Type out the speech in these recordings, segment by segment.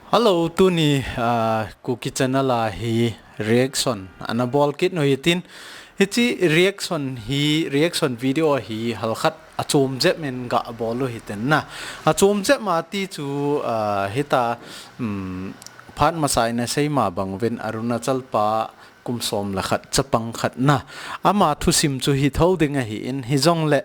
Hello, tu ni cookie channel hi reaction anabol kit no hitin hichi reaction video hi halkhat achom je men ga bolu hiten na achom je ma ti chu hita phan masai na sei ma bangwen arunachal pa kumsom la khat chapang khat na ama thu sim chu hi tho ding a hi in hi jong le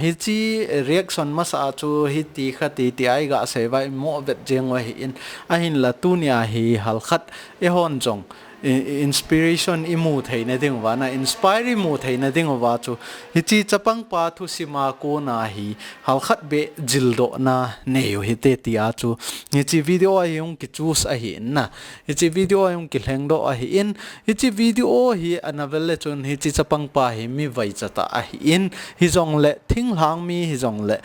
hi chi reaction masa chu hi ti khati ti ai ga se vai mo vet jeng wa hi in a hin la tu nia hi hal khat e hon jong inspiration imu theina ding wa na inspire imu theina ding wa chu hi chi chapang pa thu sima ko na hi hal khat be jildo na ne yo hi te ti a chu hi chi video a yung ki choose a hi na hi chi video a yung ki hleng do a hi in hi chi video hi anavel le chun hi chi chapang pa hi mi vai chata a hi in hi jong le thing hlang mi hi jong le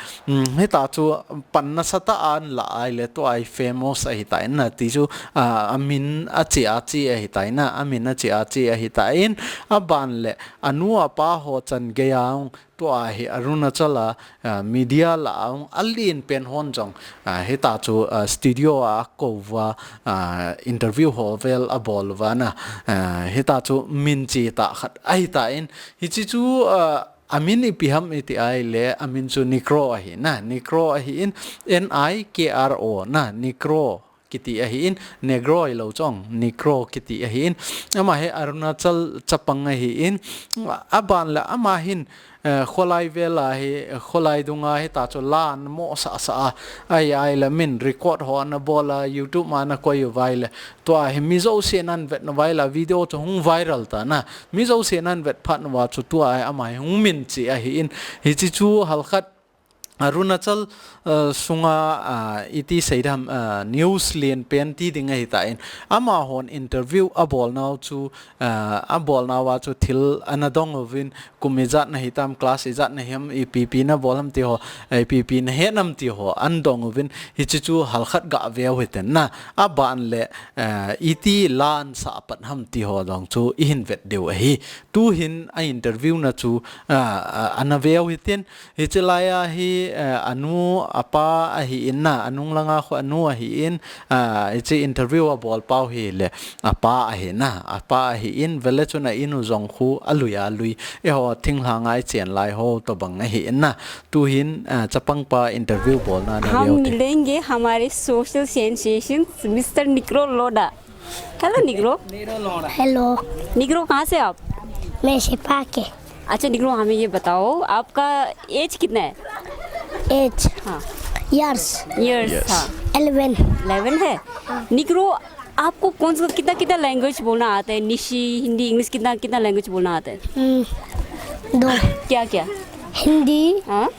hi ta chu pan na sata an la ai le to ai famous a hi ta na ti chu amin a chi a hi ta na amin a chi a hi ta in a ban le anu pa ho chan ge yang to a hi arunachala media la alin pen hon jong he ta chu studio a ko wa interview ho vel a bol wa na he ta chu min chi ta khat ai ta in hi chi chu amin ipiham iti ai le amin chu nikro a hi na nikro a hi in nikro na nikro kiti a hi in negro I lo chong nikro kiti a hi in ama he arunachal chapang a hi in aban la ama hin kholai vela hi kholai dunga hi ta chu lan mo sa ai la min record ho na bola youtube ma na koi vai le to a hi mi zo se nan vet na vai la video chu hung viral ta na mi zo se nan vet phat wa chu tu ai ama hung min chi a hi in hi chi chu halkhat arunachal sunga iti seidam news lien pen ti ding ai ta in ama hon interview abol now chu abol now wa chu thil anadong ovin kumizat na hitam class izat na hem epp na bolam ti ho epp na henam ti ho andong ovin hi chu halkhat ga veu hiten na aban le iti lan sa pat ham ti ho dong chu in vet deu hi tu hin a interview na chu anaveu hiten hi chelaya hi anu apa a hi in na anung langa kho anu a hi in chi interview a bol pau hi le apa a hi na apa a hi in vele chuna inu zong khu aluya lui e ho thing hangai chen lai ho to bang a hi in na tu hin chapang pa interview bol na na हम मिलेंगे हमारे social sensation mister निक्रो लोडा। Hello निक्रो। Hello निक्रो कहाँ से आप? मैं शिपा के। अच्छा निक्रो हमें ये बताओ आपका एज कितना है? एज हाँ इयर्स ईयर्स हाँ 11 11 है। निक्रो आपको कौन सा कितना लैंग्वेज बोलना आता है? निशी हिंदी इंग्लिश कितना लैंग्वेज बोलना आता है? दो क्या क्या? हिंदी हाँ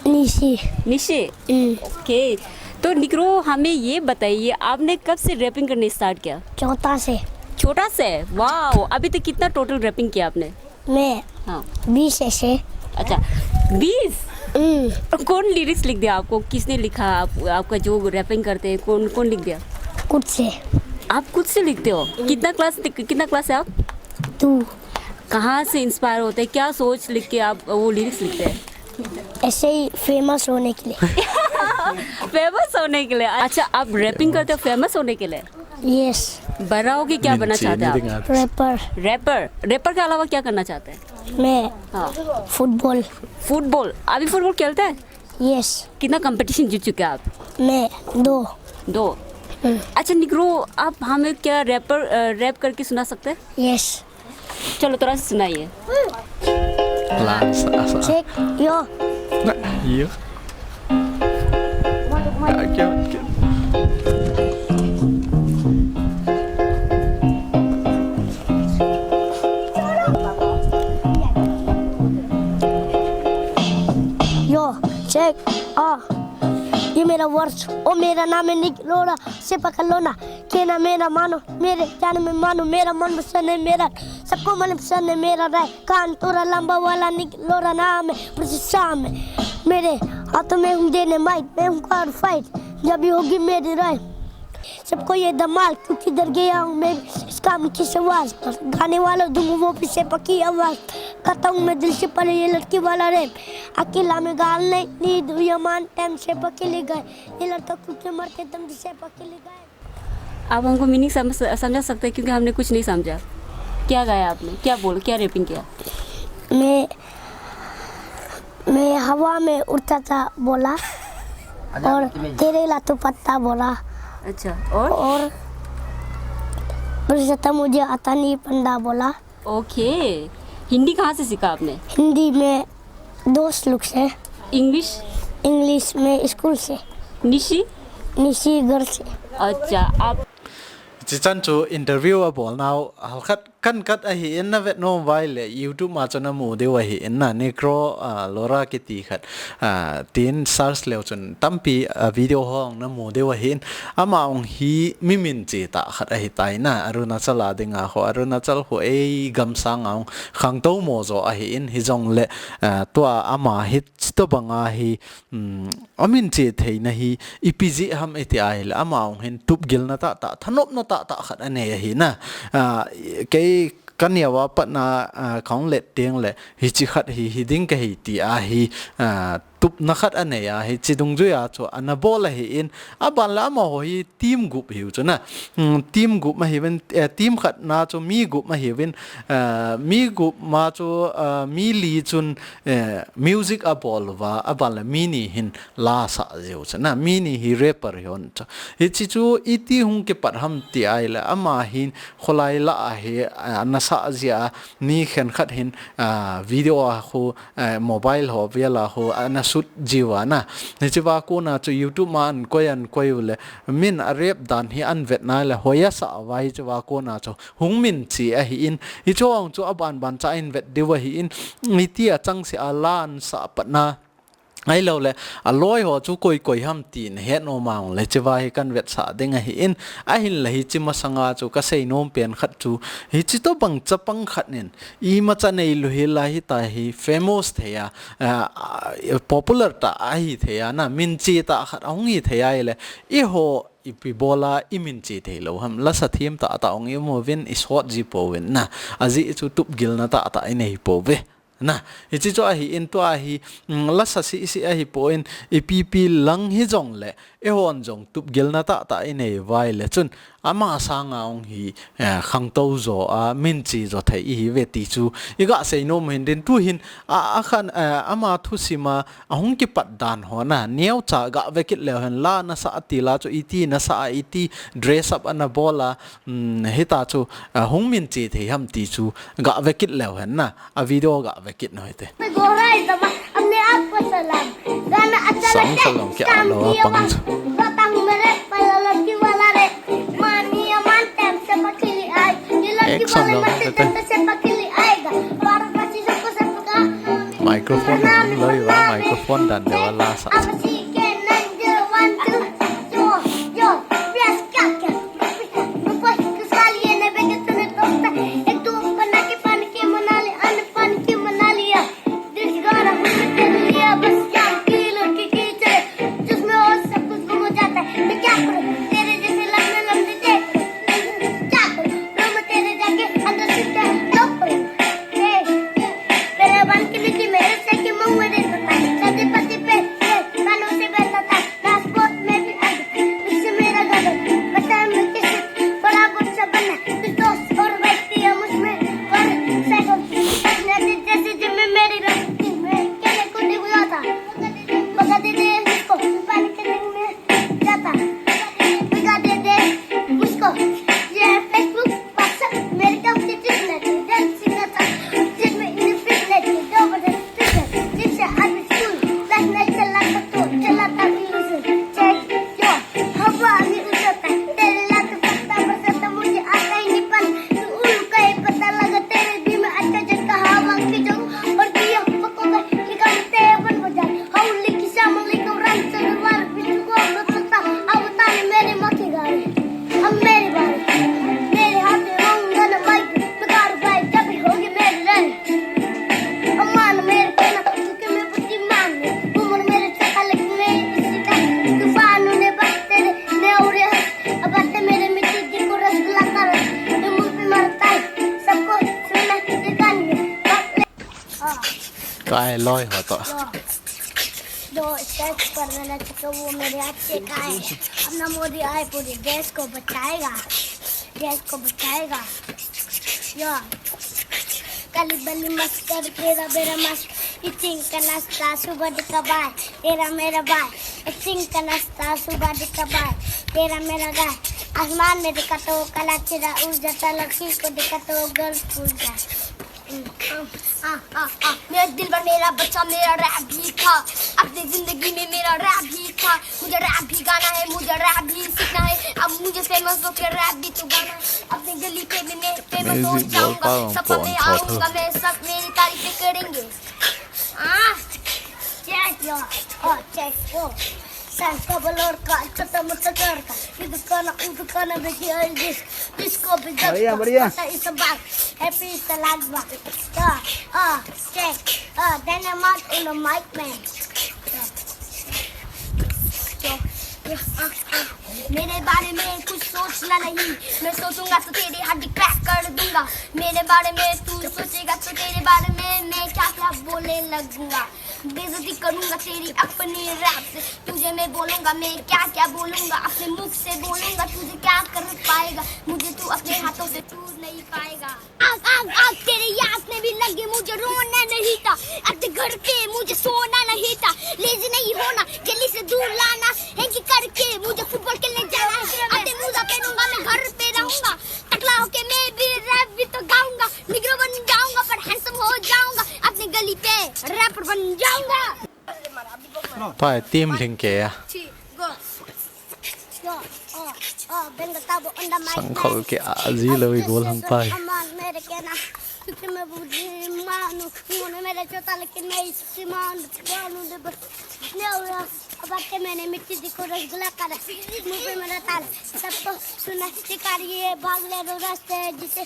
निशी निशी ओके। तो निक्रो हमें ये बताइए आपने कब से रैपिंग करने स्टार्ट किया? चौथा से छोटा से वाह। अभी तक कितना टोटल रैपिंग किया आपने? मैं हाँ 20 ऐसे। अच्छा 20। कौन लिरिक्स लिख दिया आपको? किसने लिखा? आपका जो रैपिंग करते हैं कौन लिख दिया? खुद से। आप खुद से लिखते हो? कितना क्लास है आप? 2 कहाँ से इंस्पायर होते हैं? क्या सोच लिख के आप वो लिरिक्स लिखते हैं? ऐसे ही फेमस होने के लिए। फेमस होने के लिए। अच्छा आप रैपिंग करते हो फेमस होने के लिए? यस। बड़ा होके क्या बनना चाहते हैं आप? रैपर। रैपर के अलावा क्या करना चाहते हैं? मैं हाँ फुटबॉल। अभी फुटबॉल खेलते हैं? यस। कितना कंपटीशन जीत चुके हैं आप? मैं 2। अच्छा निक्रो आप हमें क्या रैप करके सुना सकते हैं? यस। चलो थोड़ा सा सुनाइए। चेक यो Iya. यो चेक ये मेरा वर्ष ओ मेरा नाम है निक्रोड़ा से पकड़ लो ना के ना मेरा मानो मेरे जान में मानो मेरा मन पसंद है मेरा सबको मन पसंद है मेरा राय कान तोरा लंबा वाला निक्रोड़ा नाम है प्रशाम है मेरे हाथों में हूँ देने माइट मैं हूँ कार फाइट जब भी होगी मेरी राय सबको ये धमाल क्योंकि डर गया हूँ मैं इस काम की आवाज पर गाने वाला दूंगा वो पीछे पकी आवाज कहता हूँ मैं दिल से पर ये लड़की वाला रैप अकेला में गाल नहीं नींद हुई मान टाइम से पकेले गए ये लड़का क्योंकि मरते दम से पकेले गए। आप हमको मीनिंग समझा सकते हैं क्योंकि हमने कुछ नहीं समझा। क्या गाया आपने, क्या बोल, क्या रैपिंग किया? मैं हवा में उड़ता था बोला और तेरे लातों पत्ता बोला। अच्छा, और मुझे आता नहीं पंडा बोला। ओके। हिंदी कहाँ से सीखा आपने? हिंदी में दोस्त लोग से। इंग्लिश में स्कूल से। निशी घर से। अच्छा, आप चिचन चो इंटरव्यू अब now हलखत kan kat ahi enna vet no vaile YouTube ma chona mu de wa hi enna necro lora ki ti khat tin search leo chon tampi video hong na mu de wa hin ama ong hi mimin chi ta khat ahi tai na arunachal adinga ho arunachal ho ei gamsang ong khangto mo zo ahi in hi jong le to ama hit to banga hi amin che thei na hi ipg ham eti ai le ama ong hin tup gil na ta thanop na ta khat ane hi na ke kan ya wa pat na khong let tiang le hi chi khat hi ding ka hi ti a hi tup na khat ane ya hi chidung ju ya cho anabol hi in aban la ma ho hi team group hi chu na team group ma hi ben team khat na cho mi group ma hi ben mi group ma cho mi li chun music abol wa aban la mini hin la sa ju chu na mini hi rapper yon cho hi chi chu iti hung ke par ham ti ai la ama hin kholai la hi na sa zia mi khen khat hin video ho mobile ho vela ho ana sut jiwana ne chiwa ko na chu YouTube man koyan koyule min arep dan hi an vet na le hoya sa wai chiwa ko na chu hung min chi a hi in hi chong chu aban ban cha in vet dewa hi in mi ti a chang se alan sa patna ai lo le a loi ho chu koi ham tin he no maung le chiwa hi kan vet sa ding a hi in a hin le hi chi ma sanga chu ka sei nom pen khat chu hi chi to bang chapang khat nin I ma cha nei lu hi la hi ta hi famous theya popular ta a hi theya na min chi ta khat ong hi theya le I ho ipi bola imin chi thelo ham la sa thim ta ong I mo vin is hot ji po wen na azi chu tup gil na ta nei po ve na ichi cho hi in to hi la sa si hi po in ipp lang hi jong le e hon jong tup gil na ta nei vai le chun ama sanga ong hi khang to zo min chi zo thai hi ve ti chu iga sei no min den tu hin a khan ama thu sima ahung ki pat dan ho na neu cha ga ve kit le han la na sa ti la chu iti na sa iti dress up ana bola hita chu hung min chi the ham ti chu ga ve kit le han na a video ga ve kit no hete अपने आप को सलाम गाना अच्छा लगता है क्या लो पंच रतंग मेरे पहला लड़की वाला रे मानिया मान टाइम से पकली आई ये लड़की वाले मत टाइम से पकली आएगा बार पची सबको सब का माइक्रोफोन लो ये microphone dan de wala sa काय लॉय होता दो स्टेप्स पर रहना तो वो मेरे हाथ से खाए अपना मोदी आए पूरी देश को बचाएगा यो काली बली मस्त कर तेरा मेरा मस्त इचिंग का नाश्ता सुबह का बाय तेरा मेरा बाय इचिंग का नाश्ता सुबह का बाय तेरा मेरा गाय आसमान में दिखा तो काला चिरा उड़ जाता लड़की को दिखा तो गर्ल फूल जाए मेरा दिल पर मेरा बच्चा मेरा रैप भी था अपनी जिंदगी में मेरा रैप भी था मुझे रैप भी गाना है मुझे रैप भी सीखना है अब मुझे फेमस होकर रैप भी तो गाना है अपनी गली पे भी मैं फेमस हो जाऊंगा सब में आऊंगा मैं सब मेरी तारीफें करेंगे check yo Sanka balorka, chota mota karka. Udukana beki this. Disco big up. It's a bag. Happy is the last bag. Check. Then I'm out on the mic, man. मेरे बारे में कुछ सोचना नहीं मैं सोचूंगा तो तेरी हड्डी क्रैक कर दूंगा मेरे बारे में तू सोचेगा तो तेरे बारे में मैं क्या क्या बोलने लगूंगा बेइज्जती करूंगा तेरी अपनी रैप से तुझे मैं बोलूंगा मैं क्या क्या बोलूंगा अपने मुख से बोलूंगा तुझे क्या कर पाएगा मुझे तू अपने हाथों से छू नहीं पाएगा आग आग आग तेरे याद में भी लगे मुझे रोना नहीं था अपने घर पे मुझे सोना नहीं था लेजी नहीं होना गली से दूर लाना है कि करके मुझे फुटबॉल खेलने जाना है अपने मोजा पहनूंगा मैं घर पे रहूंगा टकला होके मैं भी रैप भी तो गाऊंगा निग्रो बन जाऊंगा पर हैंडसम हो जाऊंगा अपनी गली पे रैपर बन जाऊंगा पाए टीम लिंके या संखल के आजी लवी गोल हम पाए मेरे कहना क्योंकि मैं बुद्धि मानू उन्होंने मेरे चोता लेकिन मैं इससे मानू दे बस ले हुआ अब आके मैंने मिट्टी दिखो रसगुल्ला करा मुंह पे मेरा ताल सबको सुना शिकारी ये भाग ले रो रास्ते जिसे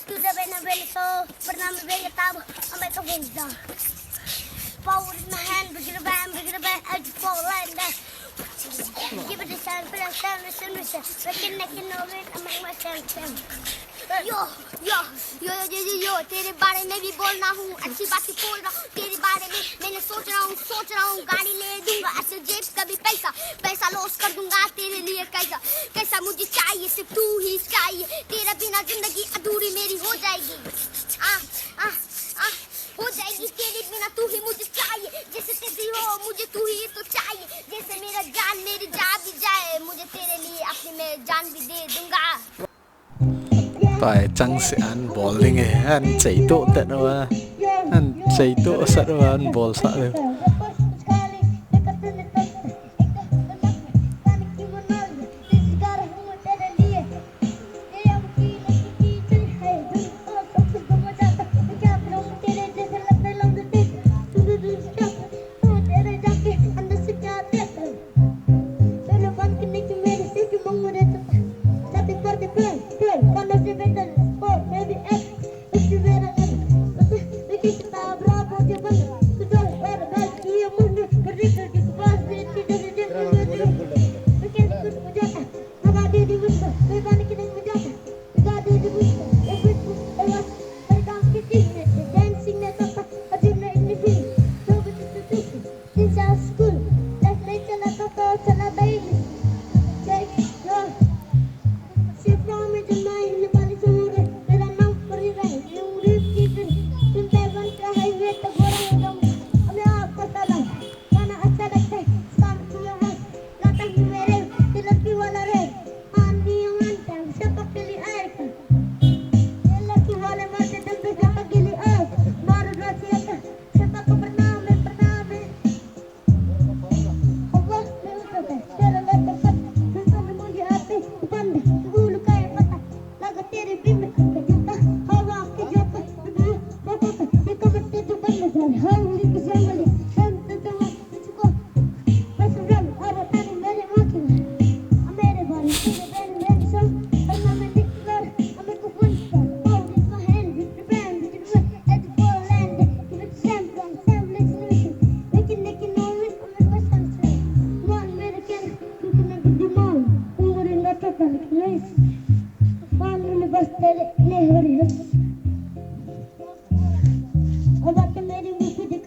तू जब ना बेली तो प्रणाम बेली तब हमें तो भेज दो power in my hand bigger bang edge fall like that give it a chance for that sound listen making no it I make myself yo तेरे बारे में भी बोलना हूँ अच्छी बातें बोल रहा हूँ तेरे बारे में मैंने सोच रहा हूँ गाड़ी ले दूंगा ऐसे जेब का भी पैसा लॉस कर दूंगा तेरे लिए कैसा मुझे चाहिए सिर्फ तू ही चाहिए तेरा बिना जिंदगी अधूरी मेरी हो जाएगी हो जाएगी तेरे बिना तू ही मुझे चाहिए जैसे तेरी हो मुझे तू ही तो चाहिए जैसे मेरा जान मेरी जान भी जाए मुझे तेरे लिए अपनी मैं जान भी दे दूंगा पाए चंग से अन बॉलिंग है अन चाहिए तो तनवा अन चाहिए तो सरवा अन बॉल सारे अब आके मेरी मुझे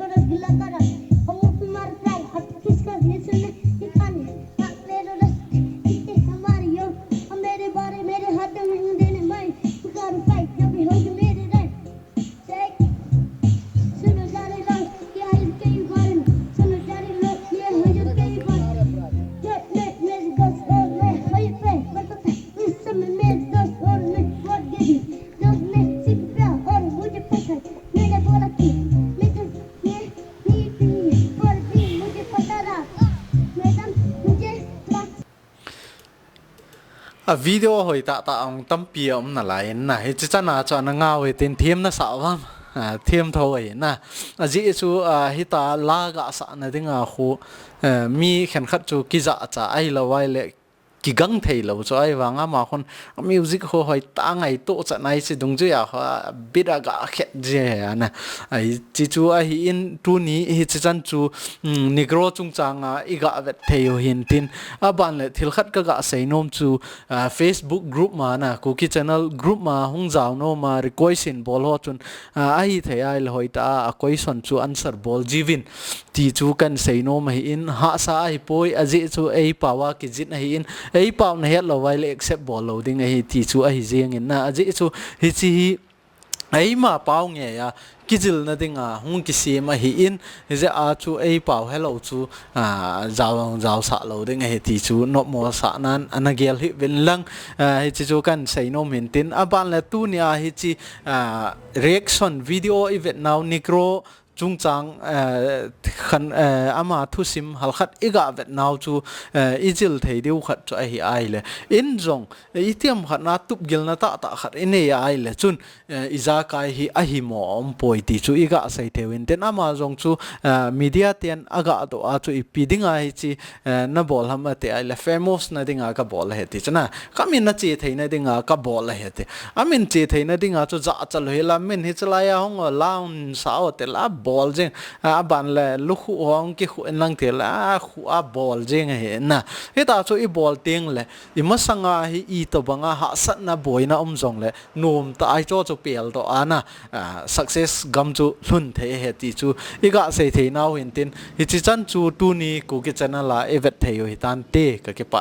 video hồi ta ông tâm piom na lại na hi chi chana cho na ngao hi tin thiam na sa wam thiam thôi na ji chu hi ta la ga sa na dinga khu mi khen khat chu ki za cha ai la wai le ki gang thei lo cho ai wanga ma khon music ho hoi ta ngai to cha nai si dung ju ya ha bida ga khet je na ai chi chu a hi in tu ni hi chi chan chu nigro chung changa iga vet thei hin tin aban le thil khat ka ga sei nom chu Facebook group ma na cookie channel group ma hung jaw no ma requestin bol ho chun ai thei ai le hoi ta a question chu answer bol jivin ti chu kan sei nom hi in ha sa ai poi aji chu ei pawa ki jit hi in ei pau na het lo wai le accept bol loading hi ti chu a hi jeng in na aji chu hi chi ei ma pau nge ya kijil na dinga hung ki sim a hi in je a chu ei pau hello chu jaw sa loading hi ti chu no mo sa nan anagel hi ven lang hi chi chu kan sei no min tin aban la tu nia hi chi reaction video event now nikro chung chang khan ama thu sim hal khat iga vet naw chu ijil thei deu khat chu hi ai le in jong itiam khat na tup gil na ta khat ine ai le chun iza kai hi a hi mo om poi ti chu iga sei thewin ten ama jong chu media ten aga to a chu ipidinga hi chi na bol ham ate ai le famous na dinga ka bol he ti chana kamin na chi thei na dinga ka bol he te amin chi thei na dinga chu za chal hela min hi chala ya hong laun sao te la ball jeng ban le lu khu hong ki khu en lang te la khu a ball jeng he na he ta chu I ball ting le I ma sanga hi I to banga ha sat na boy na jong le nom ta ai cho pel to ana success gam chu hlun the he ti chu I ga sei the naw hin tin hi chi chan chu tu ni ku ki chana la evet the yo hi tan te ka ke pa